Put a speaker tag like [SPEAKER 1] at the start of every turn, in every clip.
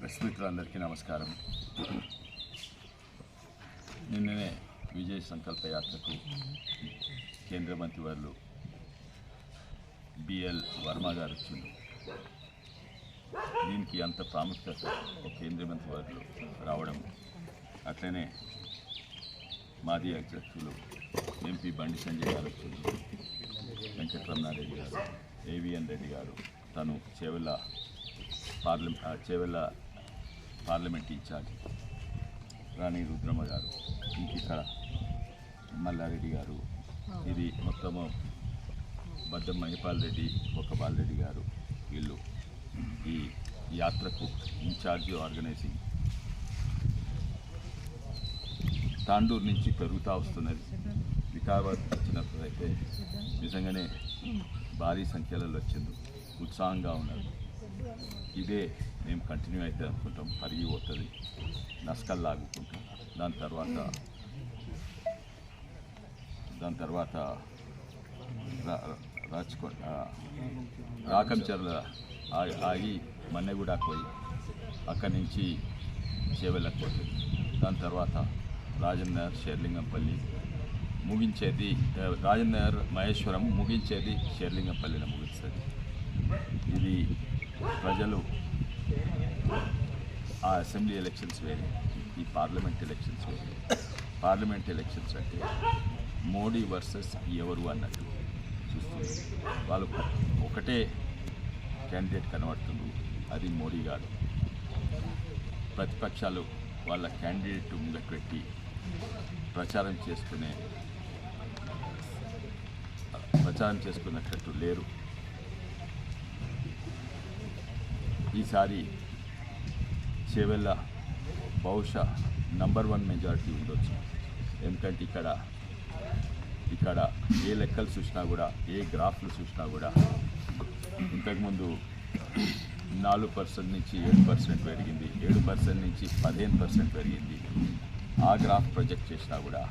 [SPEAKER 1] Press మిత్రులందరికీ నమస్కారం. నిన్ననే విజయ్ సంకల్ప యాత్రకు కేంద్ర మంత్రివర్యులు బిఎల్ వర్మ గారు వచ్చింది. దీనికి అంత ప్రాముఖ్యత ఒక కేంద్ర మంత్రివర్యులు రావడం, అట్లనే మాజీ అధ్యక్షులు ఎంపీ బండి సంజయ్ గారు వచ్చింది, వెంకటరమణారెడ్డి గారు, ఏవిఎన్ రెడ్డి గారు, తను చేవెళ్ళ పార్లమెంట్ ఇన్ఛార్జ్ రాణి రుద్రమ్మ గారు, ఇక్కడ మల్లారెడ్డి గారు, ఇది మొత్తము బద్దం మహిపాల్ రెడ్డి, కొక్కపాల్ రెడ్డి గారు, వీళ్ళు ఈ యాత్రకు ఇన్ఛార్జ్ ఆర్గనైజింగ్. తాండూరు నుంచి పెరుగుతూ వస్తున్నది. వికారాబాద్ వచ్చినప్పుడు అయితే నిజంగానే భారీ సంఖ్యలో వచ్చింది, ఉత్సాహంగా ఉన్నారు. ఇదే మేము కంటిన్యూ అయితే అనుకుంటాం, పరిగి పోతుంది, నస్కల్ లాగుకుంటాం. దాని తర్వాత రాకంచర్ల ఆగి మన్నెగూడ పోయి అక్కడి నుంచి చేవెళ్ళకు పోతుంది. దాని తర్వాత రాజన్నగర్, షేర్లింగంపల్లి ముగించేది, రాజన్నగర్ మహేశ్వరం ముగించేది షేర్లింగంపల్లిలో ముగిస్తుంది. ఇది ప్రజలు ఆ అసెంబ్లీ ఎలక్షన్స్ వేరే, ఈ పార్లమెంట్ ఎలక్షన్స్ వేరే. పార్లమెంట్ ఎలక్షన్స్ అంటే మోడీ వర్సెస్ ఎవరు అన్నట్టు చూస్తుంది. వాళ్ళు ఒకటే క్యాండిడేట్ కనబడుతుంది, అది మోడీ గారు. ప్రతిపక్షాలు వాళ్ళ క్యాండిడేట్ ముంగట పెట్టి ప్రచారం చేసుకున్నట్టు లేరు. ఈసారి చేవెళ్ళ బహుశా నంబర్ 1 మెజారిటీ ఉండొచ్చు. ఎందుకంటే ఇక్కడ ఏ లెక్కలు చూసినా కూడా, ఏ గ్రాఫ్లు చూసినా కూడా ఇంతకుముందు 4% నుంచి 7% పెరిగింది, 7% నుంచి 15% పెరిగింది. ఆ గ్రాఫ్ ప్రొజెక్ట్ చేసినా కూడా,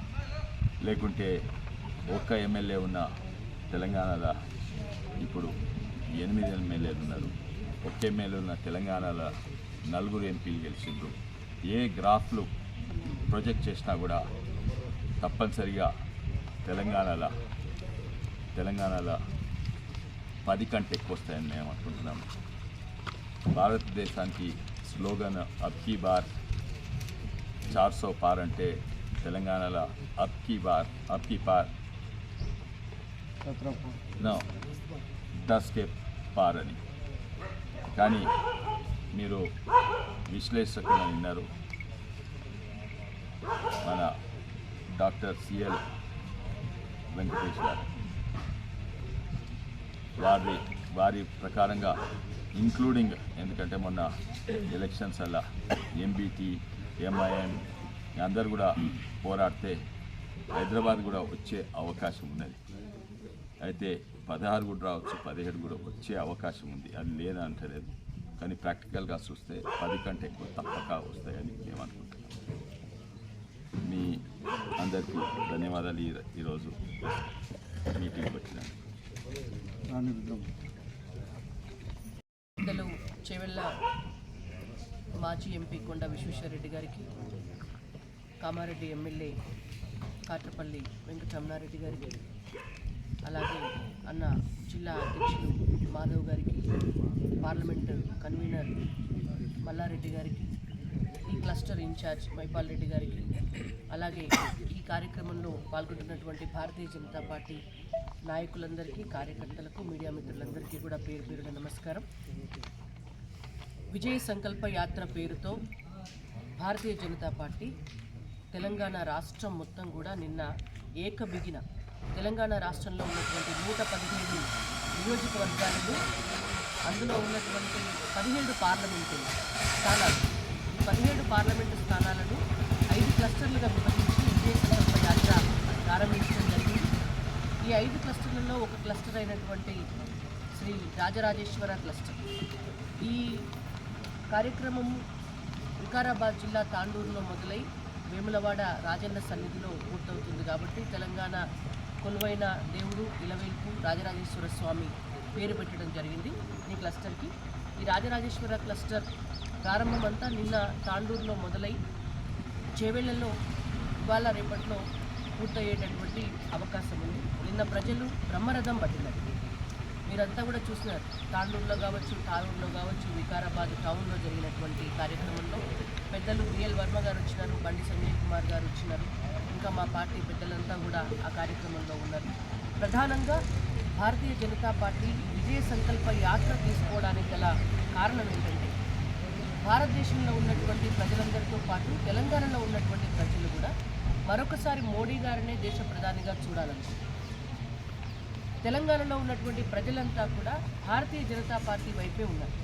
[SPEAKER 1] లేకుంటే ఒక్క ఎమ్మెల్యే ఉన్న తెలంగాణలో ఇప్పుడు 8 ఎమ్మెల్యేలు ఉన్నారు. ఒక్క ఎమ్మెల్యే ఉన్న తెలంగాణలో 4 ఎంపీలు గెలిచిండ్రు. ఏ గ్రాఫ్లు ప్రొజెక్ట్ చేసినా కూడా తప్పనిసరిగా తెలంగాణలో 10 కంటే ఎక్కువ వస్తాయని మేము అనుకుంటున్నాము. భారతదేశానికి స్లోగన్ అబ్కీ బార్ 400 పార్ అంటే తెలంగాణలో అబ్కీ పార్ 10 పార్ అని. కానీ మీరు విశ్లేషకులు విన్నారు, మన డాక్టర్ సిఎల్ వెంకటేష్ గారు వారి ప్రకారంగా, ఇంక్లూడింగ్, ఎందుకంటే మొన్న ఎలక్షన్స్ అలా ఎంబీటీ, ఎంఐఎం అందరు కూడా పోరాడితే హైదరాబాద్ కూడా వచ్చే అవకాశం ఉన్నది. అయితే 16 కూడా రావచ్చు, 17 కూడా వచ్చే అవకాశం ఉంది, అది లేదా అంటలేదు. కానీ ప్రాక్టికల్గా చూస్తే 10 కంటే ఎక్కువ తప్పక వస్తాయని మేము అనుకుంటున్నాం. మీ అందరికీ ధన్యవాదాలు. ఈరోజు మీటింగ్ వచ్చినాను.
[SPEAKER 2] చేవెళ్ళ మాజీ ఎంపీ కొండ విశ్వేశ్వరరెడ్డి గారికి, కామారెడ్డి ఎమ్మెల్యే కాట్రపల్లి వెంకటరమణారెడ్డి గారికి, అలాగే అన్న జిల్లా అధ్యక్షులు మాధవ్ గారికి, పార్లమెంటు కన్వీనర్ మల్లారెడ్డి గారికి, ఈ క్లస్టర్ ఇన్ఛార్జ్ మైపాల్ రెడ్డి గారికి, అలాగే ఈ కార్యక్రమంలో పాల్గొంటున్నటువంటి భారతీయ జనతా పార్టీ నాయకులందరికీ, కార్యకర్తలకు, మీడియా మిత్రులందరికీ కూడా పేరు పేరున నమస్కారం. విజయ సంకల్ప యాత్ర పేరుతో భారతీయ జనతా పార్టీ తెలంగాణ రాష్ట్రం మొత్తం కూడా నిన్న ఏకబిగిన తెలంగాణ రాష్ట్రంలో ఉన్నటువంటి 117 నియోజకవర్గాలను, అందులో ఉన్నటువంటి 17 పార్లమెంటు స్థానాలు, 17 పార్లమెంటు స్థానాలను 5 క్లస్టర్లుగా విభజించి విజయ సంకల్ప యాత్ర ప్రారంభించడం జరిగింది. ఈ 5 క్లస్టర్లలో ఒక క్లస్టర్ అయినటువంటి శ్రీ రాజరాజేశ్వర క్లస్టర్. ఈ కార్యక్రమం వికారాబాద్ జిల్లా తాండూరులో మొదలై వేములవాడ రాజన్న సన్నిధిలో పూర్తవుతుంది. కాబట్టి తెలంగాణ కొలువైన దేవుడు ఇలవేల్పు రాజరాజేశ్వర స్వామి పేరు పెట్టడం జరిగింది ఈ క్లస్టర్కి. ఈ రాజరాజేశ్వర క్లస్టర్ ప్రారంభం అంతా నిన్న తాండూరులో మొదలై చేవెళ్లలో ఇవాళ రేపట్లో పూర్తయ్యేటటువంటి అవకాశం ఉంది. నిన్న ప్రజలు బ్రహ్మరథం పట్టినారు. మీరంతా కూడా చూసినారు. తాండూరులో కావచ్చు, తారూరులో కావచ్చు, వికారాబాద్ టౌన్లో జరిగినటువంటి కార్యక్రమంలో పెద్దలు బిఎల్ వర్మ గారు వచ్చినారు, బండి సంజయ్ కుమార్ గారు వచ్చినారు, ఇంకా మా పార్టీ పెద్దలంతా కూడా ఆ కార్యక్రమంలో ఉన్నారు. ప్రధానంగా భారతీయ జనతా పార్టీ విజయ సంకల్ప యాత్ర తీసుకోవడానికి గల కారణం ఏంటంటే భారతదేశంలో ఉన్నటువంటి ప్రజలందరితో పాటు తెలంగాణలో ఉన్నటువంటి ప్రజలు కూడా మరొకసారి మోడీ గారినే దేశ ప్రధానిగా చూడాలనుకుంటున్నారు. తెలంగాణలో ఉన్నటువంటి ప్రజలంతా కూడా భారతీయ జనతా పార్టీ వైపే ఉన్నారు.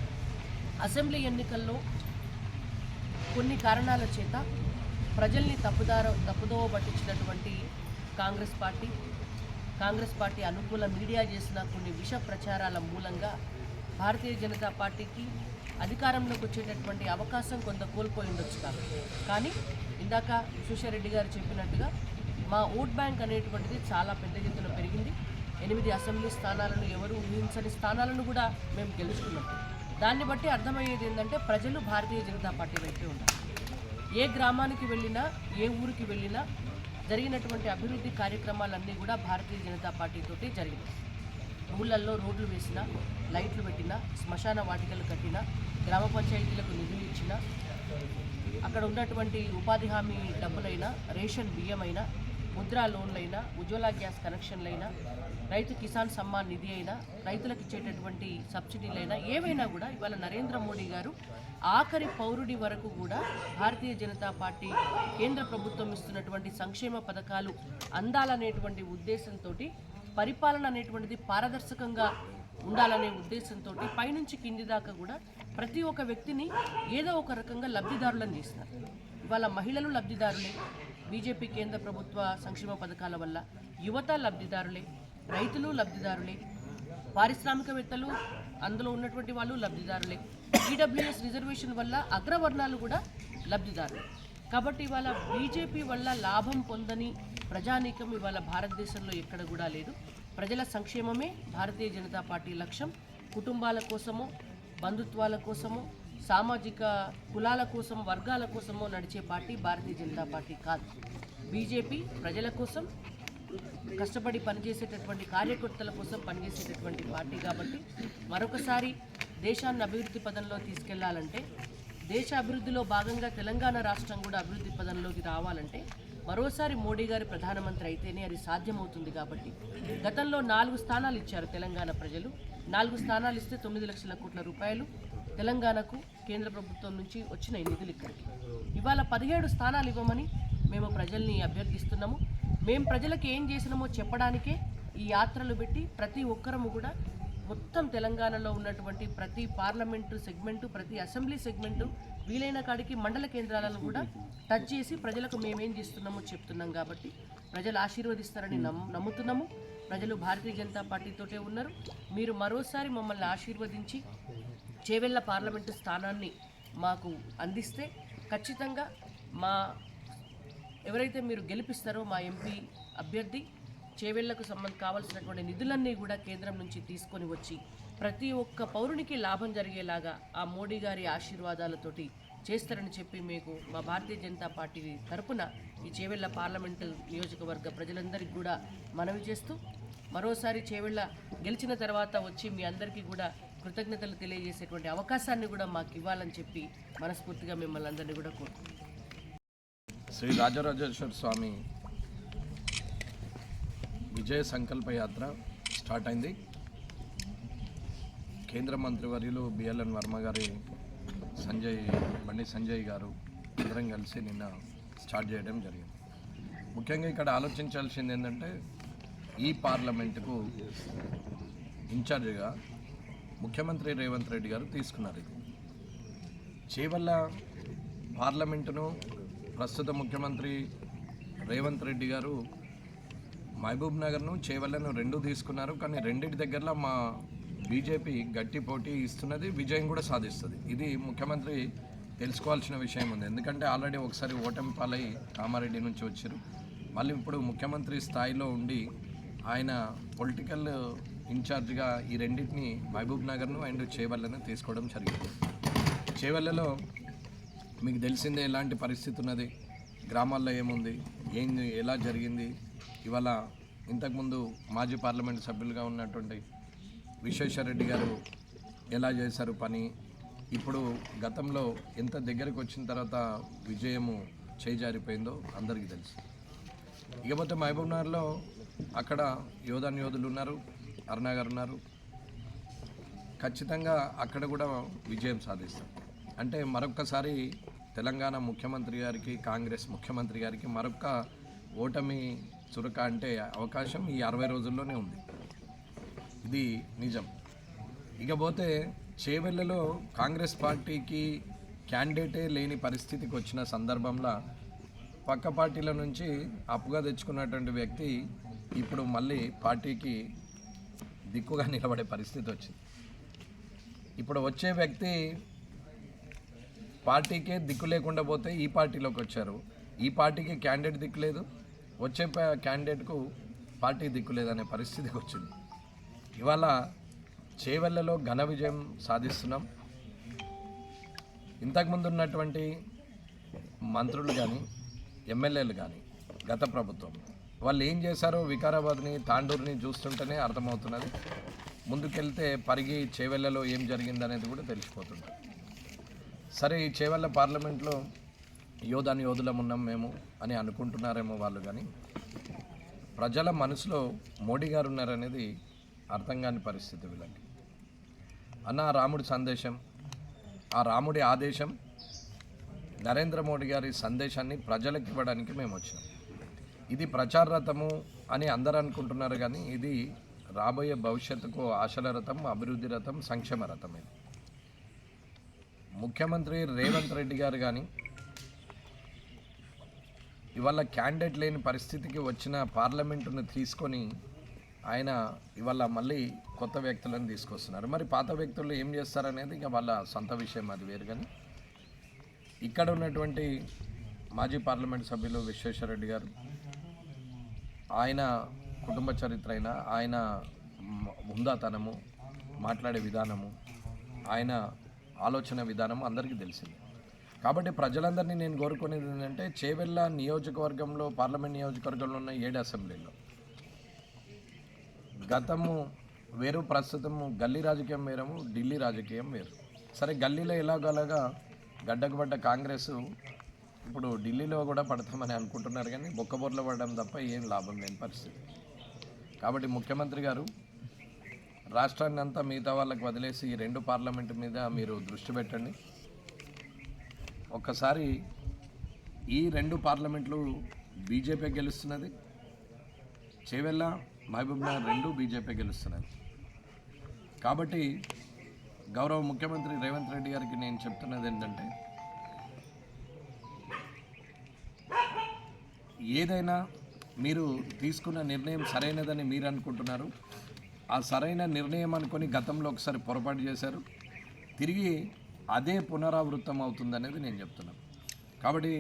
[SPEAKER 2] అసెంబ్లీ ఎన్నికల్లో కొన్ని కారణాల చేత ప్రజల్ని తప్పుదోవ పట్టించినటువంటి కాంగ్రెస్ పార్టీ అనుకూల మీడియా చేసిన కొన్ని విష ప్రచారాల మూలంగా భారతీయ జనతా పార్టీకి అధికారంలోకి వచ్చేటటువంటి అవకాశం కొంత కోల్పోయి ఉండొచ్చు. కానీ ఇందాక సుషారెడ్డి గారు చెప్పినట్టుగా మా ఓట్ బ్యాంక్ అనేటువంటిది చాలా పెద్ద ఎత్తున పెరిగింది. 8 అసెంబ్లీ స్థానాలను ఎవరు ఊహించని స్థానాలను కూడా మేము గెలుచుకున్నాం. దాన్ని బట్టి అర్థమయ్యేది ఏంటంటే ప్రజలు భారతీయ జనతా పార్టీ వైపే ఉన్నారు. ఏ గ్రామానికి వెళ్ళినా, ఏ ఊరికి వెళ్ళినా జరిగినటువంటి అభివృద్ధి కార్యక్రమాలన్నీ కూడా భారతీయ జనతా పార్టీతోటి జరిగినాయి. ఊళ్ళల్లో రోడ్లు వేసినా, లైట్లు పెట్టినా, శ్మశాన వాటికలు కట్టినా, గ్రామ పంచాయతీలకు నిధులు ఇచ్చినా, అక్కడ ఉన్నటువంటి ఉపాధి హామీ డబ్బులైనా, రేషన్ బియ్యమైనా, ముద్రా లోన్లైనా, ఉజ్వల గ్యాస్ కనెక్షన్లైనా, రైతు కిసాన్ సమ్మాన్ నిధి అయినా, రైతులకు ఇచ్చేటటువంటి సబ్సిడీలైనా ఏవైనా కూడా ఇవాళ నరేంద్ర మోడీ గారు ఆఖరి పౌరుడి వరకు కూడా భారతీయ జనతా పార్టీ కేంద్ర ప్రభుత్వం ఇస్తున్నటువంటి సంక్షేమ పథకాలు అందాలనేటువంటి ఉద్దేశంతో, పరిపాలన అనేటువంటిది పారదర్శకంగా ఉండాలనే ఉద్దేశంతో పైనుంచి కింది దాకా కూడా ప్రతి ఒక్క వ్యక్తిని ఏదో ఒక రకంగా లబ్ధిదారులను చేసినారు. ఇవాళ మహిళలు లబ్ధిదారులే, బీజేపీ కేంద్ర ప్రభుత్వ సంక్షేమ పథకాల వల్ల యువత లబ్ధిదారులే, రైతులు లబ్ధిదారులే, పారిశ్రామికవేత్తలు అందులో ఉన్నటువంటి వాళ్ళు లబ్ధిదారులే, ఈడబ్ల్యూఎస్ రిజర్వేషన్ వల్ల అగ్రవర్ణాలు కూడా లబ్ధిదారులే. కాబట్టి ఇవాళ బీజేపీ వల్ల లాభం పొందని ప్రజానీకం ఇవాళ భారతదేశంలో ఎక్కడ కూడా లేదు. ప్రజల సంక్షేమమే భారతీయ జనతా పార్టీ లక్ష్యం. కుటుంబాల కోసమో, బంధుత్వాల కోసమో, సామాజిక కులాల కోసం, వర్గాల కోసమో నడిచే పార్టీ భారతీయ జనతా పార్టీ కాదు. బీజేపీ ప్రజల కోసం కష్టపడి పనిచేసేటటువంటి కార్యకర్తల కోసం పనిచేసేటటువంటి పార్టీ. కాబట్టి మరొకసారి దేశాన్ని అభివృద్ధి పదంలో తీసుకెళ్లాలంటే, దేశ అభివృద్ధిలో భాగంగా తెలంగాణ రాష్ట్రం కూడా అభివృద్ధి పదంలోకి రావాలంటే మరోసారి మోడీ గారి ప్రధానమంత్రి అయితేనే అది సాధ్యమవుతుంది. కాబట్టి గతంలో 4 స్థానాలు ఇచ్చారు తెలంగాణ ప్రజలు. 4 స్థానాలు ఇస్తే 9 లక్షల కోట్ల రూపాయలు తెలంగాణకు కేంద్ర ప్రభుత్వం నుంచి వచ్చిన నిధులు ఇక్కడికి. ఇవాళ 17 స్థానాలు ఇవ్వమని మేము ప్రజల్ని అభ్యర్థిస్తున్నాము. మేము ప్రజలకు ఏం చేసినామో చెప్పడానికే ఈ యాత్రలు పెట్టి ప్రతి ఒక్కరము కూడా మొత్తం తెలంగాణలో ఉన్నటువంటి ప్రతి పార్లమెంటు సెగ్మెంటు, ప్రతి అసెంబ్లీ సెగ్మెంటు, వీలైన కాడికి మండల కేంద్రాలను కూడా టచ్ చేసి ప్రజలకు మేమేం చేస్తున్నామో చెప్తున్నాం. కాబట్టి ప్రజలు ఆశీర్వదిస్తారని నమ్ముతున్నాము. ప్రజలు భారతీయ జనతా పార్టీతోటే ఉన్నారు. మీరు మరోసారి మమ్మల్ని ఆశీర్వదించి చేవెళ్ల పార్లమెంటు స్థానాన్ని మాకు అందిస్తే ఖచ్చితంగా ఎవరైతే మీరు గెలిపిస్తారో మా ఎంపీ అభ్యర్థి చేవెళ్లకు కావాల్సినటువంటి నిధులన్నీ కూడా కేంద్రం నుంచి తీసుకొని వచ్చి ప్రతి ఒక్క పౌరునికి లాభం జరిగేలాగా ఆ మోడీ గారి ఆశీర్వాదాలతోటి చేస్తారని చెప్పి మీకు మా భారతీయ జనతా పార్టీ తరపున ఈ చేవెళ్ల పార్లమెంటు నియోజకవర్గ ప్రజలందరికీ కూడా మనవి చేస్తూ, మరోసారి చేవెళ్ల గెలిచిన తర్వాత వచ్చి మీ అందరికీ కూడా కృతజ్ఞతలు తెలియజేసేటువంటి అవకాశాన్ని కూడా మాకు ఇవ్వాలని చెప్పి మనస్ఫూర్తిగా మిమ్మల్ని అందరినీ కూడా కోరుకుంటున్నాను.
[SPEAKER 3] శ్రీ రాజరాజేశ్వర స్వామి విజయ సంకల్ప యాత్ర స్టార్ట్ అయింది. కేంద్ర మంత్రివర్యులు బిఎల్ఎన్ వర్మ గారి బండి సంజయ్ గారు అందరం కలిసి నిన్న స్టార్ట్ చేయడం జరిగింది. ముఖ్యంగా ఇక్కడ ఆలోచించాల్సింది ఏంటంటే, ఈ పార్లమెంటుకు ఇన్ఛార్జిగా ముఖ్యమంత్రి రేవంత్ రెడ్డి గారు తీసుకున్నారు. ఇది చేవెళ్ల పార్లమెంటును ప్రస్తుత ముఖ్యమంత్రి రేవంత్ రెడ్డి గారు మహబూబ్ నగర్ను, చేవెళ్లను 2 తీసుకున్నారు. కానీ రెండింటి దగ్గరలో మా బీజేపీ గట్టి పోటీ ఇస్తున్నది, విజయం కూడా సాధిస్తుంది. ఇది ముఖ్యమంత్రి తెలుసుకోవాల్సిన విషయం ఉంది. ఎందుకంటే ఆల్రెడీ ఒకసారి ఓటమి పాలై కామారెడ్డి నుంచి వచ్చారు. మళ్ళీ ఇప్పుడు ముఖ్యమంత్రి స్థాయిలో ఉండి ఆయన పొలిటికల్ ఇన్ఛార్జ్గా ఈ రెండింటిని మహబూబ్ నగర్ను అండ్ చేవెళ్లను తీసుకోవడం జరిగింది. చేవెళ్ళలో మీకు తెలిసిందే ఎలాంటి పరిస్థితి ఉన్నది, గ్రామాల్లో ఏముంది, ఎలా జరిగింది. ఇవాళ ఇంతకుముందు మాజీ పార్లమెంట్ సభ్యులుగా ఉన్నటువంటి విశ్వేశ్వరరెడ్డి గారు ఎలా చేశారు పని, ఇప్పుడు గతంలో ఎంత దగ్గరకు వచ్చిన తర్వాత విజయము చేజారిపోయిందో అందరికీ తెలుసు. ఇకపోతే మహబూబ్నగర్లో అక్కడ యోధులు ఉన్నారు, అరుణ గారు ఉన్నారు. ఖచ్చితంగా అక్కడ కూడా విజయం సాధిస్తాం. అంటే మరొక్కసారి తెలంగాణ ముఖ్యమంత్రి గారికి, కాంగ్రెస్ ముఖ్యమంత్రి గారికి మరొక్క ఓటమి చురక అంటే అవకాశం ఈ 60 రోజుల్లోనే ఉంది. ఇది నిజం. ఇకపోతే చేవెళ్ళలో కాంగ్రెస్ పార్టీకి క్యాండిడేటే లేని పరిస్థితికి వచ్చిన సందర్భంలో పక్క పార్టీల నుంచి అప్పుగా తెచ్చుకున్నటువంటి వ్యక్తి ఇప్పుడు మళ్ళీ పార్టీకి దిక్కుగా నిలబడే పరిస్థితి వచ్చింది. ఇప్పుడు వచ్చే వ్యక్తి పార్టీకే దిక్కు లేకుండా పోతే ఈ పార్టీలోకి వచ్చారు. ఈ పార్టీకి క్యాండిడేట్ దిక్కు లేదు, వచ్చే క్యాండిడేట్కు పార్టీ దిక్కు లేదనే పరిస్థితికి వచ్చింది. ఇవాళ చేవెళ్ళలో ఘన విజయం సాధిస్తున్నాం. ఇంతకుముందు ఉన్నటువంటి మంత్రులు కానీ ఎమ్మెల్యేలు కానీ గత ప్రభుత్వం వాళ్ళు ఏం చేశారో వికారాబాద్ని, తాండూరుని చూస్తుంటేనే అర్థమవుతున్నది. ముందుకెళ్తే పరిగి చేవెళ్ళలో ఏం జరిగిందనేది కూడా తెలిసిపోతుంది. సరే, ఈ చేవెళ్ళ పార్లమెంట్లో యోధులం ఉన్నాం మేము అని అనుకుంటున్నారేమో వాళ్ళు, కానీ ప్రజల మనసులో మోడీ గారు ఉన్నారనేది అర్థం కాని పరిస్థితి వీళ్ళకి. అన్న రాముడి సందేశం, ఆ రాముడి ఆదేశం, నరేంద్ర మోడీ గారి సందేశాన్ని ప్రజలకు ఇవ్వడానికి మేము వచ్చినాం. ఇది ప్రచార రథము అని అందరూ అనుకుంటున్నారు, కానీ ఇది రాబోయే భవిష్యత్తుకు ఆశల రథం, అభివృద్ధి రథం, సంక్షేమ రథం. ఇది ముఖ్యమంత్రి రేవంత్ రెడ్డి గారు కానీ ఇవాళ క్యాండిడేట్ లేని పరిస్థితికి వచ్చిన పార్లమెంటును తీసుకొని ఆయన ఇవాళ మళ్ళీ కొత్త వ్యక్తులను తీసుకొస్తున్నారు. మరి పాత వ్యక్తులు ఏం చేస్తారనేది ఇంకా వాళ్ళ సొంత విషయం, అది వేరు. కానీ ఇక్కడ ఉన్నటువంటి మాజీ పార్లమెంట్ సభ్యులు విశ్వేశ్వరరెడ్డి గారు, ఆయన కుటుంబ చరిత్ర అయినా, ఆయన హుందాతనము, మాట్లాడే విధానము, ఆయన ఆలోచన విధానం అందరికీ తెలిసింది. కాబట్టి ప్రజలందరినీ నేను కోరుకునేది ఏంటంటే, చేవెళ్ళ నియోజకవర్గంలో, పార్లమెంట్ నియోజకవర్గంలో ఉన్న 7 అసెంబ్లీలో గతము వేరు, ప్రస్తుతము గల్లీ రాజకీయం వేరము, ఢిల్లీ రాజకీయం వేరు. సరే, గల్లీలో ఎలాగోలాగా గడ్డకు పడ్డ కాంగ్రెస్ ఇప్పుడు ఢిల్లీలో కూడా పడతామని అనుకుంటున్నారు, కానీ బొక్కబొర్లో పడడం తప్ప ఏం లాభం లేని పరిస్థితి. కాబట్టి ముఖ్యమంత్రి గారు రాష్ట్రాన్ని అంతా మిగతా వాళ్ళకి వదిలేసి ఈ 2 పార్లమెంటు మీద మీరు దృష్టి పెట్టండి. ఒక్కసారి ఈ 2 పార్లమెంట్లు బీజేపీ గెలుస్తున్నది, చేవెళ్ళ, మహబూబ్నగర్ 2 బీజేపీ గెలుస్తున్నది. కాబట్టి గౌరవ ముఖ్యమంత్రి రేవంత్ రెడ్డి గారికి నేను చెప్తున్నది ఏంటంటే, ఏదైనా మీరు తీసుకున్న నిర్ణయం సరైనదని మీరు అనుకుంటున్నారు. ఆ సరైన నిర్ణయం అనుకొని గతంలో ఒకసారి పొరపాటు చేశారు, తిరిగి అదే పునరావృతం అవుతుందనేది నేను చెప్తున్నాను. కాబట్టి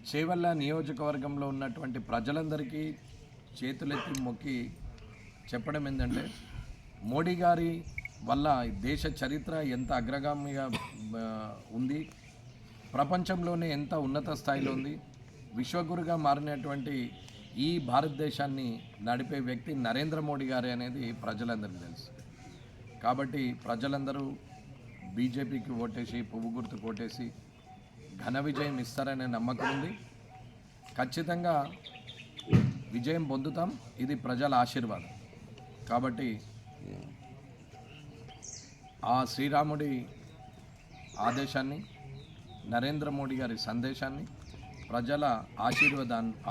[SPEAKER 3] చేవెళ్ళ నియోజకవర్గంలో ఉన్నటువంటి ప్రజలందరికీ చేతులెత్తి మొక్కి చెప్పడం ఏంటంటే, మోడీ గారి వల్ల దేశ చరిత్ర ఎంత అగ్రగామిగా ఉంది, ప్రపంచంలోనే ఎంత ఉన్నత స్థాయిలో ఉంది, విశ్వగురుగా మారినటువంటి ఈ భారతదేశాన్ని నడిపే వ్యక్తి నరేంద్ర మోడీ గారే అనేది ప్రజలందరికీ తెలుసు. కాబట్టి ప్రజలందరూ బీజేపీకి ఓటేసి, పువ్వు గుర్తుకు ఓటేసి ఘన విజయం ఇస్తారనే నమ్మకం ఉంది. ఖచ్చితంగా విజయం పొందుతాం, ఇది ప్రజల ఆశీర్వాదం. కాబట్టి ఆ శ్రీరాముడి ఆదేశాన్ని, నరేంద్ర మోడీ గారి సందేశాన్ని, ప్రజల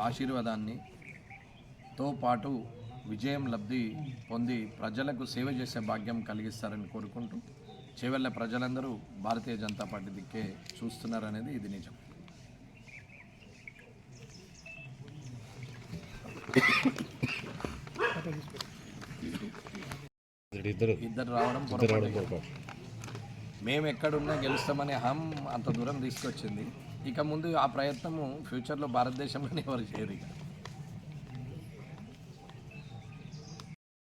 [SPEAKER 3] ఆశీర్వాదాన్నితో పాటు విజయం లబ్ధి పొంది ప్రజలకు సేవ చేసే భాగ్యం కలిగిస్తారని కోరుకుంటూ, చేవెళ్ళ ప్రజలందరూ భారతీయ జనతా పార్టీ దిక్కే చూస్తున్నారనేది ఇది నిజం. ఇద్దరు రావడం పొరపాటు. మేము ఎక్కడున్నా గెలుస్తామని అహం అంత దూరం తీసుకొచ్చింది. ఇక ముందు ఆ ప్రయత్నము ఫ్యూచర్లో భారతదేశంలోనే ఎవరు చేయరు. ఇక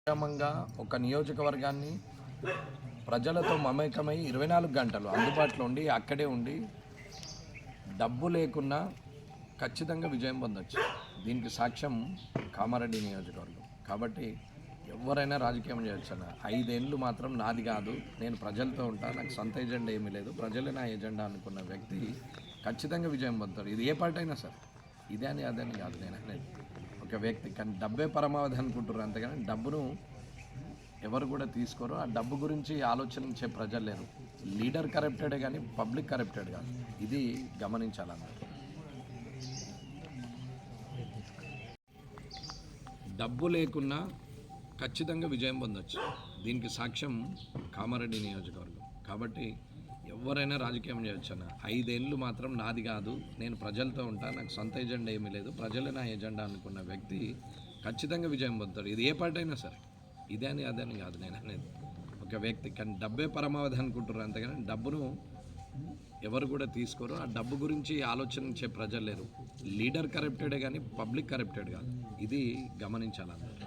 [SPEAKER 3] క్రమంగా ఒక నియోజకవర్గాన్ని ప్రజలతో మమేకమై 24 గంటలు అందుబాటులో ఉండి అక్కడే ఉండి డబ్బు లేకున్నా ఖచ్చితంగా విజయం పొందొచ్చు. దీనికి సాక్ష్యం కామారెడ్డి నియోజకవర్గం. కాబట్టి ఎవరైనా రాజకీయం చేయొచ్చు అన్న. 5 ఏళ్ళు మాత్రం నాది కాదు, నేను ప్రజలతో ఉంటా, నాకు సొంత ఎజెండా ఏమీ లేదు, ప్రజలే నా ఎజెండా అనుకున్న వ్యక్తి ఖచ్చితంగా విజయం పొందుతాడు. ఇది ఏ పార్టీ అయినా సరే, ఇదే అని అదని కాదు నేను అనేది. ఒక వ్యక్తి కానీ డబ్బే పరమావధి అనుకుంటారు, అంతేగాని డబ్బును ఎవరు కూడా తీసుకోరు. ఆ డబ్బు గురించి ఆలోచించే ప్రజలు లేరు. లీడర్ కరప్టెడే కానీ పబ్లిక్ కరప్టెడ్ కాదు. ఇది గమనించాలన్నమాట. డబ్బు లేకున్నా ఖచ్చితంగా విజయం పొందొచ్చు. దీనికి సాక్ష్యం కామారెడ్డి నియోజకవర్గం. కాబట్టి ఎవరైనా రాజకీయం చేయొచ్చు అన్న. 5 ఏళ్ళు మాత్రం నాది కాదు, నేను ప్రజలతో ఉంటా, నాకు సొంత ఎజెండా ఏమీ లేదు, ప్రజలే నా ఎజెండా అనుకున్న వ్యక్తి ఖచ్చితంగా విజయం పొందుతాడు. ఇది ఏ పార్టీ అయినా సరే, ఇదే అని అదని కాదు నేను అనేది. ఒక వ్యక్తి కానీ డబ్బే పరమావధి అనుకుంటారు, అంతేగాని డబ్బును ఎవరు కూడా తీసుకోరు. ఆ డబ్బు గురించి ఆలోచించే ప్రజలు లేరు. లీడర్ కరప్టెడే కానీ పబ్లిక్ కరప్టెడ్ కాదు. ఇది గమనించాలన్నమాట.